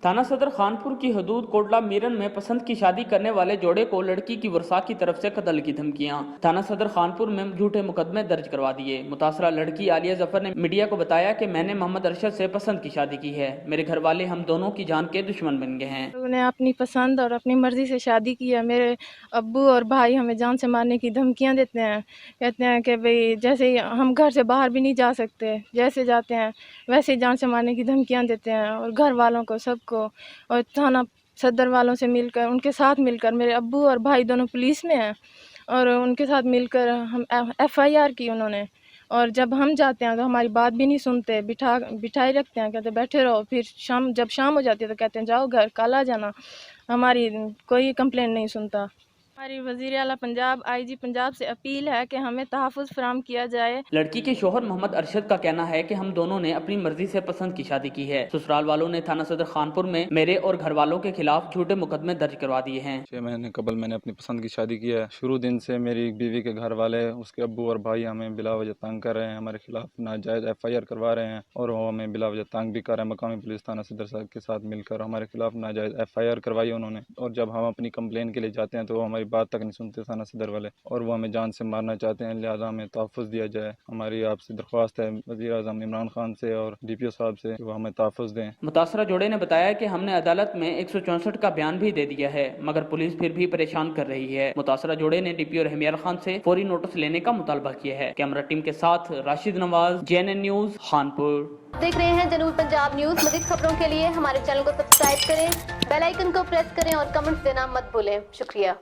थाना सदर खानपुर की हदूद कोटला मीरन में पसंद की शादी करने वाले जोड़े को लड़की की वर्षा की तरफ से कत्ल की धमकियां। थाना सदर खानपुर में झूठे मुकदमे दर्ज करवा दिए। मुतासरा लड़की आलिया जफर ने मीडिया को बताया कि मैंने मोहम्मद अरशद से पसंद की शादी की है। मेरे घर वाले हम दोनों की जान के दुश्मन बन गए हैं। लोगों ने अपनी पसंद और अपनी मर्जी से शादी की है। मेरे अब्बू और भाई हमें जान से मारने की धमकियां देते हैं। कहते हैं कि भाई जैसे ही हम घर से बाहर भी नहीं जा सकते, जैसे जाते हैं वैसे ही जान से मारने की धमकियां देते हैं। और घर वालों को सबको और थाना सदर वालों से मिलकर, उनके साथ मिलकर, मेरे अब्बू और भाई दोनों पुलिस में हैं और उनके साथ मिलकर हम FIR की उन्होंने। और जब हम जाते हैं तो हमारी बात भी नहीं सुनते, बिठाए रखते हैं, कहते बैठे रहो। फिर जब शाम हो जाती है तो कहते हैं जाओ घर, कल आ जाना। हमारी कोई कंप्लेंट नहीं सुनता। हमारी वज़ीर आला पंजाब IG पंजाब से अपील है कि हमें तहफ़्फ़ुज़ फराहम किया जाए। लड़की के शोहर मोहम्मद अरशद का कहना है कि हम दोनों ने अपनी मर्जी से पसंद की शादी की है। ससुराल वालों ने थाना सदर खानपुर में मेरे और घर वालों के खिलाफ झूठे मुकदमे दर्ज करवा दिए हैं। 6 महीने कबल मैंने अपनी पसंद की शादी की है। शुरू दिन से मेरी बीवी के घर वाले, उसके अब्बू और भाई हमें बिला वजह तंग कर रहे हैं, हमारे खिलाफ नाजायज़ FIR करवा रहे हैं और वो हमें बिला वजह तंग भी कर रहे हैं। मकामी पुलिस थाना सदर साहब के साथ मिलकर हमारे खिलाफ नाजायज़ FIR करवाई उन्होंने। और जब हम अपनी कंप्लेन के लिए जाते हैं तो वो हमारी बात तक नहीं सुनते थाना सदर वाले, और वो हमें जान से मारना चाहते हैं। लिहाजा हमें तहफ़्फ़ुज़ दिया जाए। हमारी आपसे दरख्वास्त है वज़ीर आज़म इमरान खान से और DPO साहब से कि वो हमें तहफ़्फ़ुज़ दें। मुतासरा जोड़े ने बताया कि हमने अदालत में 164 का बयान भी दे दिया है, मगर पुलिस फिर भी परेशान कर रही है। मुतासरा जोड़े ने DPO रहमियार खान से फौरी नोटिस लेने का मुतालबा किया है। कैमरा टीम के साथ राशिद नवाज, JNN न्यूज़, खानपुर। देख रहे हैं जनूब पंजाब न्यूज़। मज़ीद खबरों के लिए हमारे चैनल को सब्सक्राइब करें, बेल आइकन को प्रेस करें और कमेंट्स देना मत भूलें। शुक्रिया।